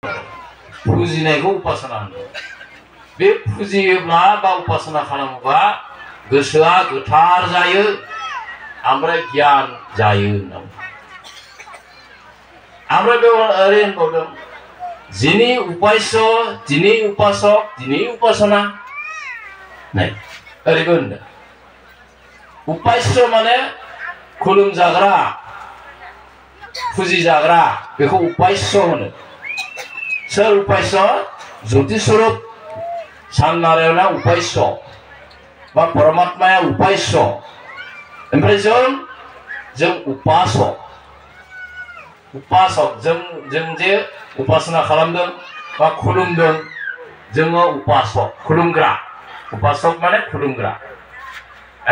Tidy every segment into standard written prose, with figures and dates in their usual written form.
फुजिनायखौ उपासना होनो। बे फुजियोब्ला बा उपासना खालामोबा गोसोआ गोथार जायो ओमफ्राय गियान जायो होनना। ओमफ्राय बेयाव ओरै होनबावदों जिनि उपास्य दिनै उपासक दिनै उपासना नाय ओरैबो होनदों। उपास्य माने खुलुमजाग्रा फुजिजाग्रा बेखौ उपास्य होनो। सोर उपास्य? ज्योति स्वरूप सान नारायणआ उपास्य बा परमात्माया उपास्य। ओमफ्राय जों उपासक। उपासक जों जे उपासना खालामदों बा खुलुमदों जोङो उपासक खुलुमग्रा। उपासक माने खुलुमग्रा।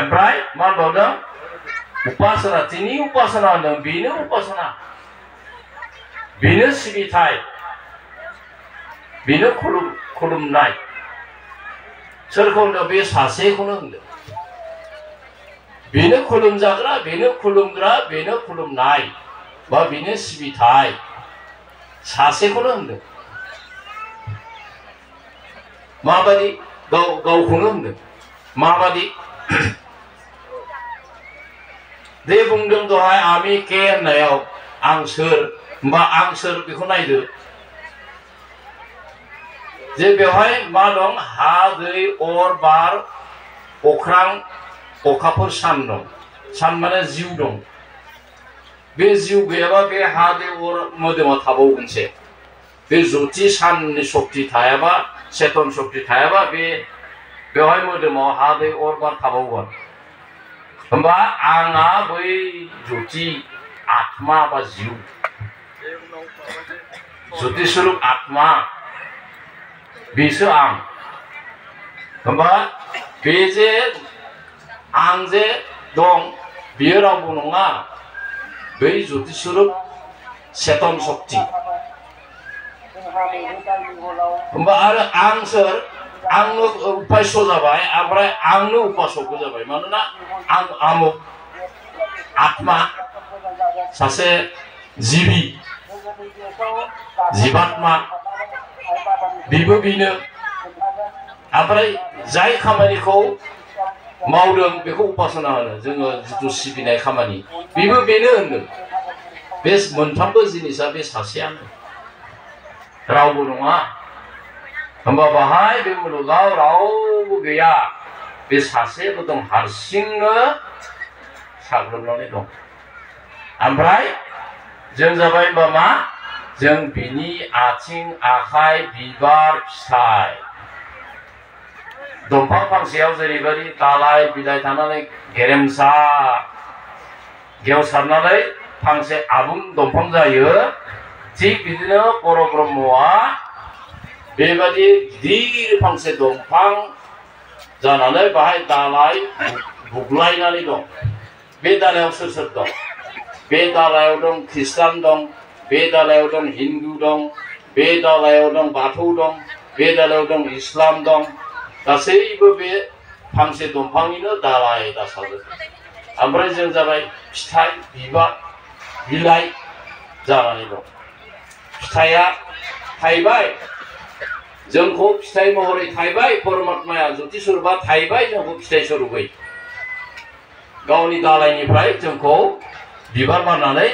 ओमफ्राय मा होनबावदों? उपासना दिनै उपासना होनदों बेनो उपासना बेनो सिबिथाय बेनो खुलुमनाय। सोरखौ होनदों? बे सासेखौनो होनदों। बेनो खुलुमजाग्रा बेनो खुलुमग्रा बेनो खुलुमनाय बा बेनो सिबिथाय सासेखौनो होनदों। माबादि? गावखौनो होनदों। माबादि? दे बुंदों दहाय आमि के होननायाव आं सोर होमबा आं सोर बेखौ नायदो जे बेवहाय मा दं? हा दै अर बार अख्रां अखाफोर सान दं। सान माने जिउ दं। बे जिउ गैयाबा बे हा दै अर मोदोमा थाबावगोनसे। बे ज्योति साननि सक्ति थायाबा चेतन सक्ति थायाबा बे बेवहाय मोदोमाव हा दै अर बार थाबावगोन। होमबा आंहा बै ज्योति आत्मा बा जिउ ज्योति स्वरूप आत्मा बेसो आं। होमबा बे जे आं जे दं बेयो रावबो नङा बै ज्योति स्वरूप चेतन शक्ति। होमबा आरो आं सोर? आंनो उपास्य जाबाय ओमफ्राय आंनो उपासकबो जाबाय। मानोना आं आमुक आत्मा सासे जिबि जिबात्मा बेबो बेनो। ओमफ्राय जाय खामानिखौ मावदों बेखौ उपासना होनो। जोङो जिथु सिबिनाय खामानि बेबो बेनो होनदों। बे मोनथामबो जिनिसा बे सासेयानो रावबो नङा। होमबा बाहाय बे मुलुगाव रावबो गैया बे सासेबो दं हारसिंनो साग्लोबनानै दं। ओमफ्राय जों जाबाय होनबा मा? जों बिनि आथिं आखाइ बिबार फिथाइ। दंफां फांसेयाव जेरैबायदि दालाइ बिलाइ थानानै गेरेमसा गेवसारनानै फांसे आबुं दंफां जायो थिग बिदिनो बर' ब्रह्मआ बेबादि गिदिर फांसे दंफां जानानै बाहाय दालाइ बुग्लायनानै दं। बे दालायाव सोर सोर दं? बे दालायाव दं ख्रिस्टान दं, बे दालायाव दं हिन्दु दं, बे दालायाव दं बाथौ दं, बे दालायाव दं इस्लाम दं। गासैबो बे फांसे दंफांनिनो दालाय दासाजोब। ओमफ्राय जों जाबाय फिथाइ बिबार बिलाइ जानानै दं। फिथाइया थाइबाय जोंखौ फिथाइ महरै थाइबाय। परमात्माया ज्योति स्वरूपा थाइबाय जोंखौ फिथाइ स्वरूपै गावनि दालायनिफ्राय जोंखौ बिबार बारनानै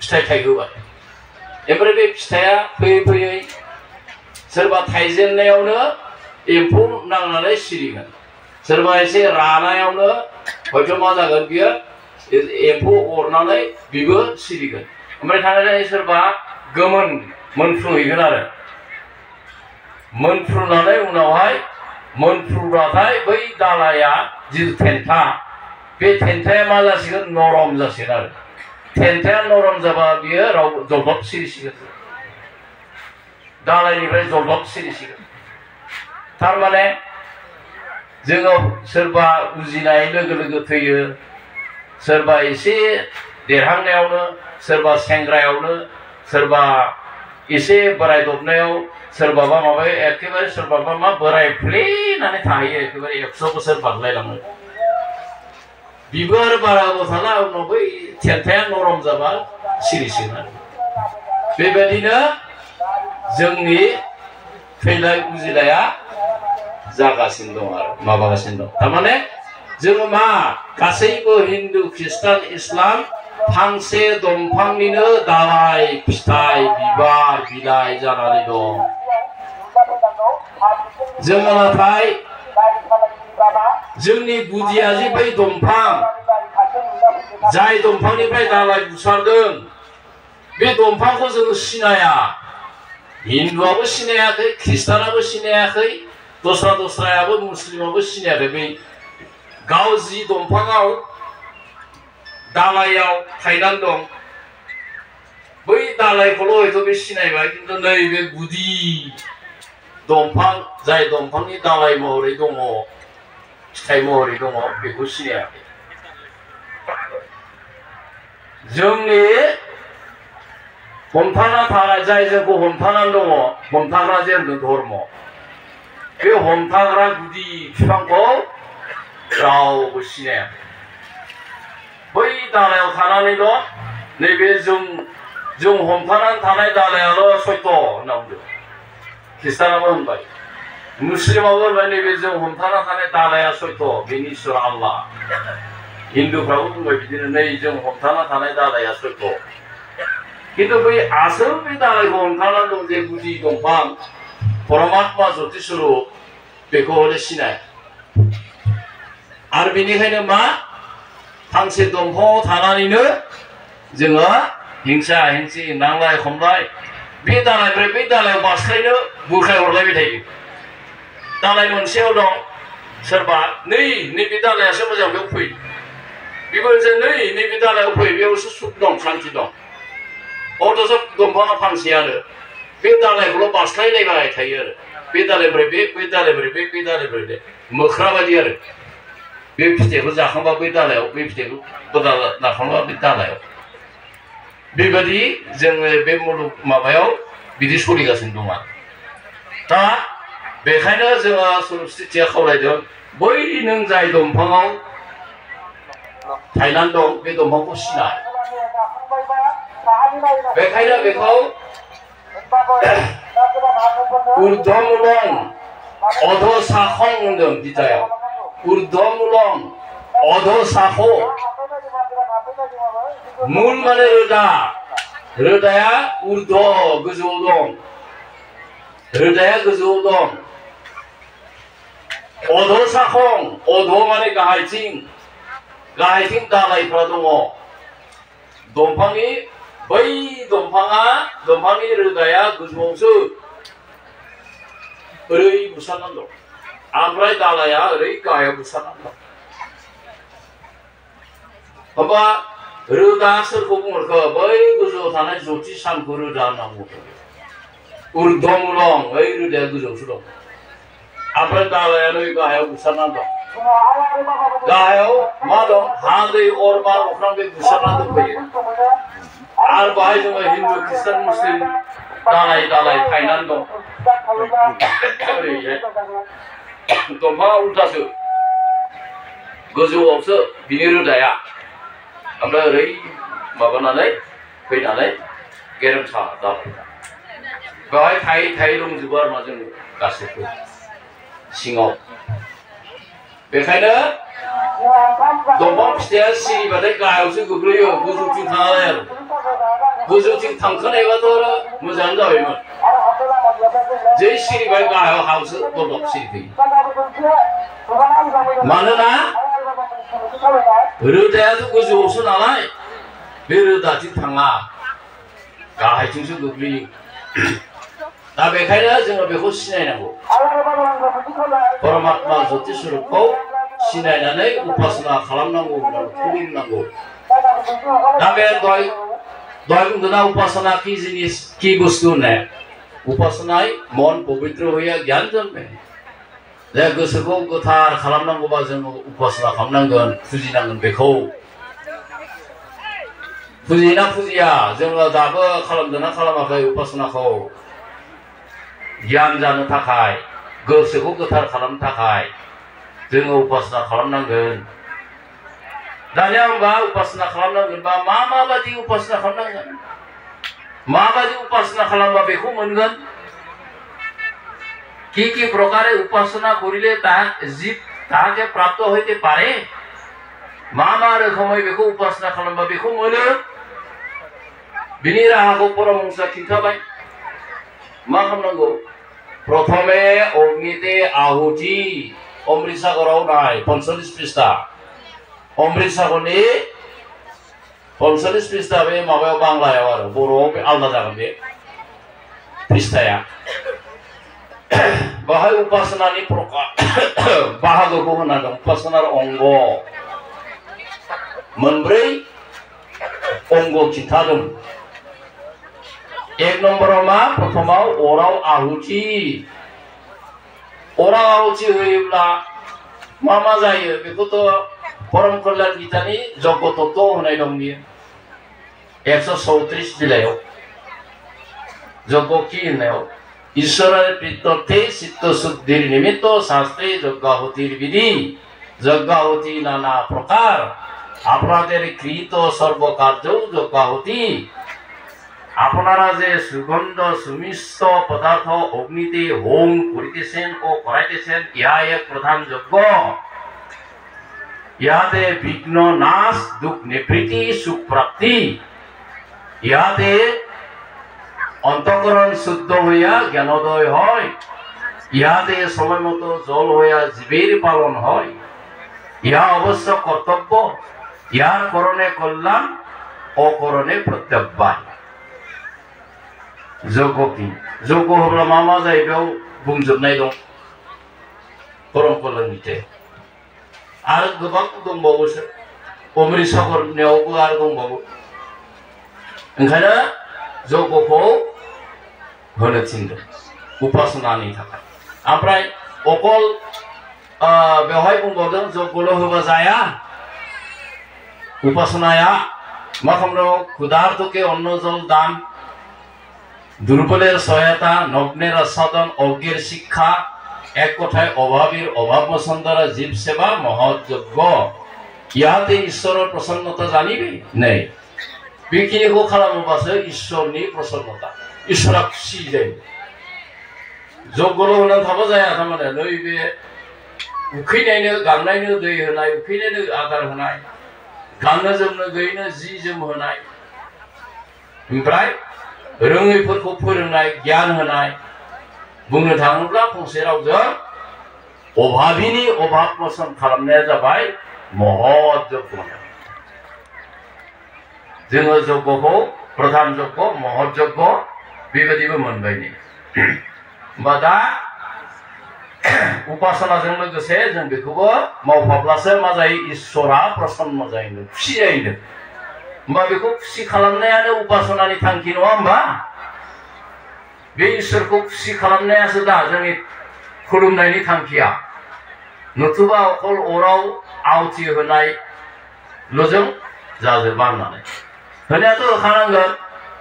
फिथाइ थाइहोबाय। ओमफ्राय बे फिथाइया फैयै फैयै सोरबा थाइजेननायावनो एम्फौ नांनानै सिरिगोन। सोरबा एसे रानायावनो हयथ' मा जागोन बियो एम्फौ अरनानै बिबो सिरिगोन। ओमफ्राय थांनानै सोरबा गोमोन मोनफ्रुहैगोन आरो मोनफ्रुनानै उनावहाय मोनफ्रुबाथाय बै दालाया जिथु थेन्था बे थेन्थाया मा जासिगोन? नरम जासिगोन आरो थेन्थाया नरम जाबा बियो राव जलदब सिरिसिगोन। दालायनिफ्राय जलदब सिरिसिगोन। थारमाने जोङो सोरबा उजिनाय लोगो लोगो थैयो, सोरबा एसे देरहांनायावनो, सोरबा सेंग्रायावनो, सोरबा एसे बोरायदबनायाव, सोरबाबा माबायो एखेबारे सोरबाबा मा बोराय फ्लेनानै थाहैयो एखेबारे 100 बोसोर बारलायलाङो। बिबार बाराबो थाला उनाव बै थेन्थाया नरम जाबा सिरिसिगोन। बेबायदिनो जोंनि फैलाय बुजिलाया जागासिनो दं आरो माबागासिनो दं थारमाने जोङो मा गासैबो हिन्दु ख्रिस्टान इस्लाम फांसे दंफांनिनो दालाय फिथाइ बिबार बिलाइ जानानै दं जोङो नाथाय जोंनि गुदिया जे बै दंफां जाय दंफांनिफ्राय दालाय बुसारदों बे दंफांखौ जोङो सिनाया हिन्दुआबो सिनायाखै ख्रिस्टानाबो सिनायाखै दस्रायाबो मुस्लिमाबो सिनायाखै बै गाव जि दंफाङाव दालायाव थायनानै दं बै दालायखौल' हयथ' बे सिनायबाय खिन्थु नैबे गुदि दंफां जाय दंफांनि दालाय महरै दङ फिथाइ महरै दङ बेखौ सिनायाखै जोंनि हमथाना थानाय जाय जोंखौ हमथानानै दङ हमथाग्रा जे होनदों धर्म बे हमथाग्रा गुदि बिफांखौ रावबो सिनायाखै बै दालायाव थानानैल' नैबे जों हमथानानै थानाय दालायाल' सयथ' होनना बुंदों ख्रिस्टानाबो होनबाय मुस्लिमाबो होनबाय नैबे जों हमथाना थानाय दालाया सयथ' बेनि इसोर आल्लाह हिन्दुफ्राबो बुंबाय बिदिनो नै जों हमथाना थानाय दालाया सयथ' किन्तु बै आसोल बे दालायखौ हमथानानै दं जे गुदि दंफां परमात्मा ज्योति स्वरूप बेखौ हले सिनाय आरो बेनिखायनो मा फांसे दंफाङाव थानानैनो जोङो हिंसा हिंसि नांलाय खमलाय बे दालायनिफ्राय बै दालायाव बास्लायनो बुरखाय हरलायबाय थायो दालाय मोनसेयाव दं सोरबा नैबे दालायासो मोजां बेयाव फै बेबो नैबे दालायाव फै बेयावसो सुख दं सान्थि दं अथ'स दंफाङा फांसेयानो बे दालायखौल' बास्लायलायबाय थायो आरो बे दालायनिफ्राय बे दालायनिफ्राय बे दालायनिफ्राय बे मोख्रा बायदि आरो बे फिथाइखौ जाखांबा बै दालायाव बे फिथाइखौ जाखांबा बे दालायाव बेबायदि जोङो बे मुलुग माबायाव बिदि सोलिगासिनो दं आरो दा बेखायनो जोङो सरुस्थिथिया खावलायदों बै नों जाय दंफाङाव थायनानै दं बे दंफांखौ सिनाय बेखायनो बेखौ उर्ध्वमूलं अधोशाखं होनदों गीतायाव उर्ध्वमूलं अधोशाखो मूल माने रोदा रोदाया उर्ध्व गोजौआव दं रोदाया गोजौआव दं अधोशाखं अध माने गाहायथिं दालायफ्रा दङ दंफांनि बै दंफांनि रोदाया गोजौआवसो ओरै बुसारनानै दं ओमफ्राय दालाया ओरै गाहायाव बुसारनानै दं होमबा रोदा सोरखौ बुंहरखो बै गोजौआव थानाय ज्योति सानखौ रोदा होनना बुङो उर्ध्वमूलं ओइ रोदाया गोजौआवसो दं ओमफ्राय दालाया नै गाहायाव बुसारनानै दं गाहायाव मा दं हा दै अर बार अख्रां बे बुसारनानै दंफैयो आरो बाहाय जोङो हिन्दु ख्रिस्टान मुस्लिम दालाय थायनानै दं ओरैहाय दंफाङा उल्टासो गोजौआवसो बिनि रोदाया ओमफ्राय ओरै माबानानै फैनानै गेरेमसा दालाय बेवहाय थायै दंजोबो आरो मा जों गासैबो सिङाव बेखायनो दंफां फिथाइया सिरिबाथाय गाहायावसो गोग्लैयो गोजौथिं थाङा आरो गोजौथिं थांखानायबाथ' आरो मोजाङानो जाबायमोन जै सिरिबाय गाहायाव हावसो दलद सिरिफैयो मानोना रोदायाथ' गोजौआवसो नालाय बे रोदाथिं थाङा गाहायथिंसो गोग्लैयो दा बेखायनो जोङो बेखौ सिनायनांगौ परमात्मा ज्योति स्वरूपखौ सिनायनानै उपासना खालामनांगौ खुलुमनांगौ दा बे दहाय बुंदोंना उपासना की जिनिस की बुस्थु होननाय उपासनाय मन पवित्र होया ज्ञान जन्मे जे गोसोखौ गोथार खालामनांगौबा जोङो उपासना खालामनांगोन फुजिनांगोन बेखौ फुजियोना फुजिया जोङो दाबो खालामदोंना खालामाखै उपासनाखौ गियान जानो थाखाय गोसोखौ गोथार खालामनो थाखाय जोङो उपासना खालामनांगोन दानिया होनबा उपासना खालामनांगोनबा माबायदि उपासना खालामनांगोन माबायदि उपासना खालामबा बेखौ मोनगोन কি প্রকারে উপাসনা করিলে জীব তাহাকে প্রাপ্ত হইতে পারে मा रोखोमै बेखौ उपासना खालामबा बेखौ मोनो बिनि राहाखौ परमहंसआ खिन्थाबाय मा खालामनांगौ प्रथमे अग्निते आहुति अमृतसागराव नाय 45 पृष्ठा अमृतसागरनि 45 पृष्ठा बे माबायाव बांलायाव आरो बर'आव बे आलदा जागोन बे पृष्ठाया बाहाय उपासनानि प्रकार बाहागोखौ होना दं उपासनार अंग मोनब्रै अंग खिन्थादों एक नम्बराव मा प्रथमाव अराव आहुति अराव आहुति होयोब्ला मा जायो बेखौथ' परम कल्याण गीतानि यज्ञ तत्व होनाय दं बियो 134 बिलायाव यज्ञ की होननायाव ईश्वरारि प्रीत्यर्थे चित्त शुद्धिर निमित्त शास्त्रे यज्ञाहुतिर विधि यज्ञाहुति नाना प्रकार আপনাদের কৃত সর্বকার্য যজ্ঞাহুতি আপনারা যে সুগন্ধ সুমিষ্ট পদার্থ অগ্নিতে হোম করিতেছেন ও করাইতেছেন ইহা এক প্রধান যজ্ঞ ইহাতে বিঘ্ন নাশ দুঃখ নিবৃত্তি সুখ প্রাপ্তি ইহাতে অন্তঃকরণ শুদ্ধ হইয়া জ্ঞানোদয় হয় ইহাতে সময় মতো জল হইয়া জীবের পালন হয় ইহা অবশ্য কর্তব্য यार करने कल्याण अकरणे प्रत्याह्वान जग की जग होब्ला मा जायो बेयाव बुंजोबनाय दं परम कल्याण गीतायाव आरो गोबां दंबावोसो अमृतसागरनियावबो आरो दंबावो ओंखायनो जगखौ होनो थिनदों उपासनानि थाखाय ओमफ्राय अकल बेवहाय बुंबावदों जगल' होबा जाया उपासनाया मा खालामनांगौ क्षुधार्तके अन्न जल दान दुर्बलेर सहायता नग्नेर आस्वादन अज्ञेर शिक्षा एक कथाय अभाबीर अभाब मोचन द्वारा जीव सेवा महत् यज्ञ इहाते ईश्वरर प्रसन्नता जानिबे नै बेखिनिखौ खालामोबासो ईश्वरनि प्रसन्नता ईश्वरा खुसि जायो जग्गल' होनानै थाबा जाया थारमाने नैबे उखैनायनो गांनायनो दै होनाय उखैनायनो आदार होनाय गाननो जोमनो गैयैनो जि जोम होनाय ओमफ्राय रोङैफोरखौ फोरोंनाय गियान होनाय बुंनो थाङोब्ला फंसे रावजों अभाबीनि अभाब मोचन खालामनाया जाबाय महत् यज्ञ जोङो यज्ञखौ प्रधान यज्ञ महत् यज्ञ बेबायदिबो मोनबाय नै होमबा दा उपासनाजों लोगोसे जों बेखौबो मावफाब्लासो मा जायो ईश्वरा प्रसन्न जायो खुसि जायो होमबा बेखौ खुसि खालामनायानो उपासनानि थांखि नङा होमबा बे ईश्वरखौ खुसि खालामनायासो दा जोंनि खुलुमनायनि थांखिया नथुबा अकल अराव आहुति होनायल'जों जाजोबा होननानै होनायाथ' होखानांगोन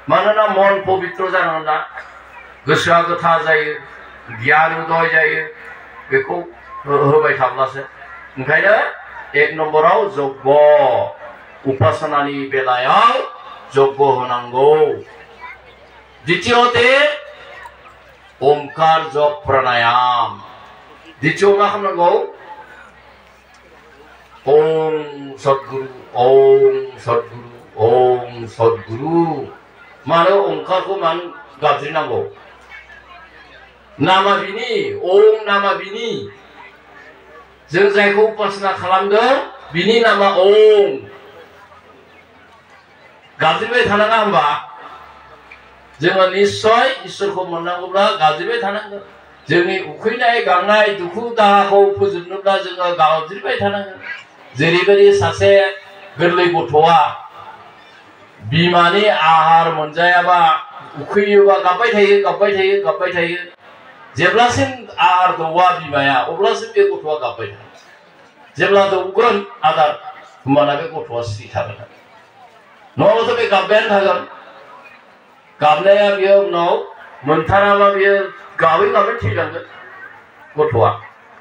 मानोना मन पबित्र जानांगोन ना गोसोआ गोथार जायो गियान उदय जायो बेखौ होबाय थाब्लासो ओंखायनो एक नम्बराव यज्ञ उपासनानि बेलायाव यज्ञ होनांगौ द्वितीयते ओंकार जप प्राणायाम द्वितीय मा खालामनांगौ ओम सद्गुरु ओम सद्गुरु मानो ओंकारखौ मानो गाबज्रिनांगौ नामा बिनि ओम नामा बिनि जों जायखौ उपासना खालामदों बिनि नामा ओम गाबज्रिबाय थानाङा होमबा जोङो निश्चय इसोरखौ मोननांगौब्ला गाबज्रिबाय थानांगोन जोंनि उखैनाय गांनाय दुखु दाहाखौ फोजोबनोब्ला जोङो गाबज्रिबाय थानांगोन जेरैबायदि सासे गोरलै गथ'आ बिमानि आहार मोनजायाबा उखैयोबा गाबबाय थायो जेब्लासिम आहार दौवा बिमाया अब्लासिम बे गथ'आ गाबबाय थागोन जेब्ला दौगोन आदार होमबाना बे गथ'आ सिरि थागोन नङाबाथ' बे गाबबायानो थागोन गाबनाया बियो उनाव मोनथाराबा बियो गाबै थैलांगोन गथ'आ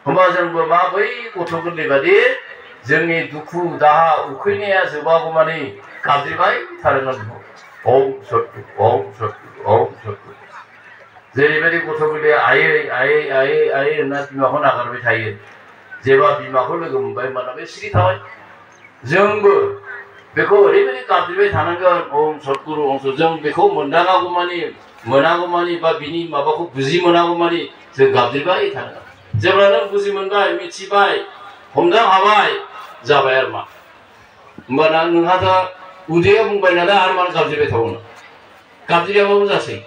होमबा जोंबो मा बै गथ' गोरलै बादि जोंनि दुखु दाहा उखैनाया जोबागौमानि गाबज्रिबाय थानांगोन ओम सद्गुरु ओम सद्गुरु ओम सद्गुरु जेरैबायदि गथ'फोरा आयै आयै आयै आयै होनना बिमाखौ नागारबाय थायो जेब्ला बिमाखौ लोगो मोनबाय होमबाना बे सिरि थाबाय जोंबो बेखौ ओरैबायदि गाबज्रिबाय थानांगोन ओम सद्गुरु ओम जों बेखौ मोनागौमानि बा बिनि माबाखौ बुजि मोनागौमानि जों गाबज्रिबाय थानांगोन जेब्ला नों बुजि मोनबाय मिथिबाय हमदां हाबाय जाबाय आरो मा होमबाना नोंहा दा उदैया बुंबाय नालाय आरो मानो गाबज्रिबाय थाबावनो गाबज्रियाबाबो जासै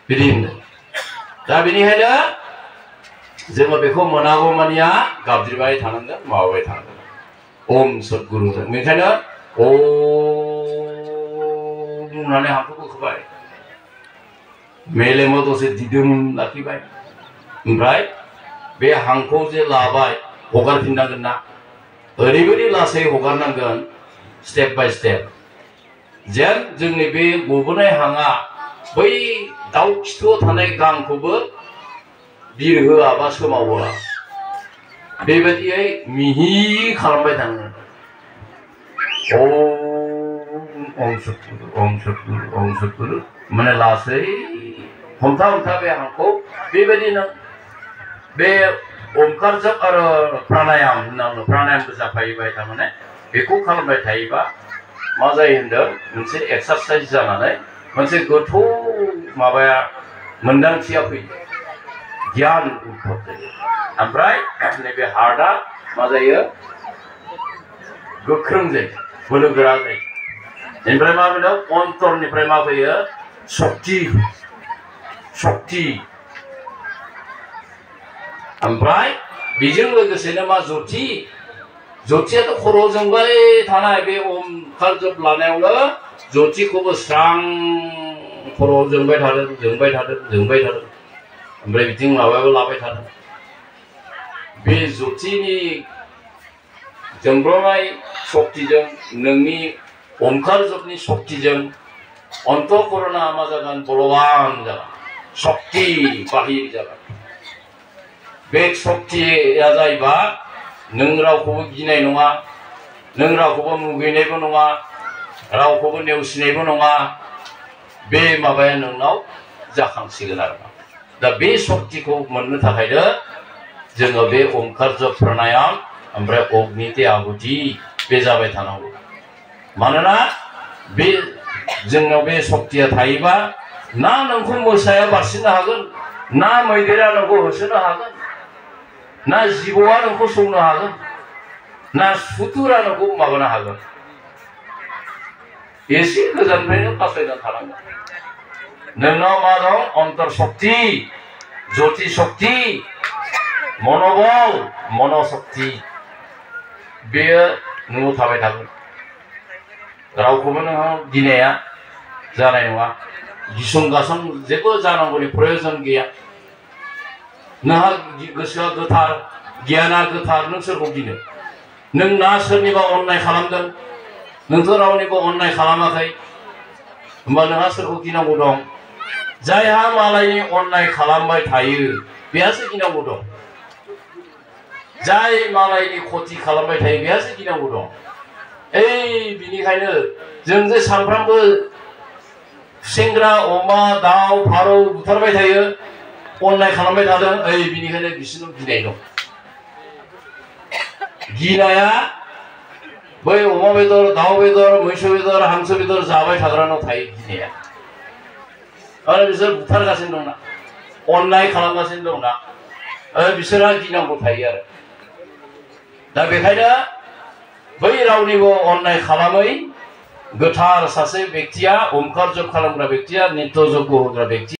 बिदि होनदों दा बेनिखायनो जोङो बेखौ मोनागौमानिया गाबज्रिबाय थानांगोन माबाबाय थानांगोन ओम सद्गुरु बेनिखायनो ओम होननानै हांखौ बोखोबाय मेलेमाव दसे दिदोम लाखिबाय ओमफ्राय बे हांखौ जे लाबाय हगारफिननांगोन ना ओरैबायदि लासै हगारनांगोन स्टेप बाय स्टेप जेन जोंनि बे गबोनाय हांआ बै दाउ खिथुआव थानाय गांखौबो बिरहोआ बा सोमावहोआ बेबायदियै मिहि खालामबाय थानांगोन ओम सद्गुरु ओम सद्गुरु ओम सद्गुरु माने लासै हमथा हमथा बे हांखौ बेबायदिनो बे ओंखार जप आरो प्राणायाम होनना प्राणायामबो जाफायोबाय थारमाने बेखौ खालामबाय थायोबा मा जायो होनदों मोनसे एक्सारसाइज जानानै मोनसे गोथौ माबाया मोनदांथिया फैयो गियान उद्भब जायो ओमफ्राय नैबे हार्टआ मा जायो गोख्रों जायो बोलोगोरा जायो बेनिफ्राय मा होनो अन्तरनिफ्राय मा फैयो शक्ति ओमफ्राय बेजों लोगोसेनो मा ज्योतियाथ' खर'आव जोंबाय थानाय बे ओंखार जप लानायावनो ज्योतिखौबो स्रां खर'आव जोंबाय थादों ओमफ्राय बिथिं माबायाबो लाबाय थादों बे ज्योतिनि जोंब्रनाय शक्तिजों नोंनि ओंखार जपनि शक्तिजों अन्तःकरणा मा जागोन बलवान जागोन शक्ति बाहिर जागोन बे शक्तिया जायोबा नों रावखौबो गिनाय नङा नों रावखौबो मुगैनायबो नङा रावखौबो नेवसिनायबो नङा बे माबाया नोंनाव जाखांसिगोन आरो दा बे शक्तिखौ मोननो थाखायनो जोङो बे ओंखार जप प्राणायाम ओमफ्राय अग्निते आहुति बे जाबाय थानांगौ मानोना बे जोंनाव बे शक्तिया थायोबा ना नोंखौ मोसाया बारसिननो हागोन ना मैदेरा नोंखौ होसोनो हागोन ना जिबौआ नोंखौ सौनो हागोन ना सुथुरा नोंखौ माबानो हागोन एसे गोजाननिफ्रायनो बासायना थानांगोन नोंनाव मा दं अन्तर शक्ति ज्योति शक्ति मनोबल मनोशक्ति बेयो नोंनाव थाबाय थागोन रावखौबो नोंहा गिनाया जानाय नङा गिसं गासं जेबो जानांगौनि प्रयोजन गैया नोंहा गोसोआ गोथार गियाना गोथार नों सोरखौ गिनो नों ना सोरनिबा अननाय खालामदों नोंथ' रावनिबो अननाय खालामाखै होमबा नोंहा सोरखौ गिनांगौ दं जायहा मालायनि अननाय खालामबाय थायो बेहासो गिनांगौ दं जाय मालायनि खति खालामबाय थायो बेहासो गिनांगौ दं बिनिखायनो जों जे सानफ्रामबो सेंग्रा अमा दाउ फारौ बुथारबाय थायो अननाय खालामबाय थादों बिनिखायनो बिसोरनाव गिनाय दं गिनाया बै अमा बेदर दाउ बेदर मैसो बेदर हांसो बेदर जाबाय थाग्रानाव थायो गिनाया आरो बिसोर बुथारगासिनो दंना अननाय खालामगासिनो दंना बिसोरहा गिनांगौ थायो आरो दा बेखायनो बै रावनिबो अननाय खालामै गोथार सासे बेक्तिया ओंखार जप खालामग्रा बेक्तिया नित्य जग्य होग्रा बेक्ति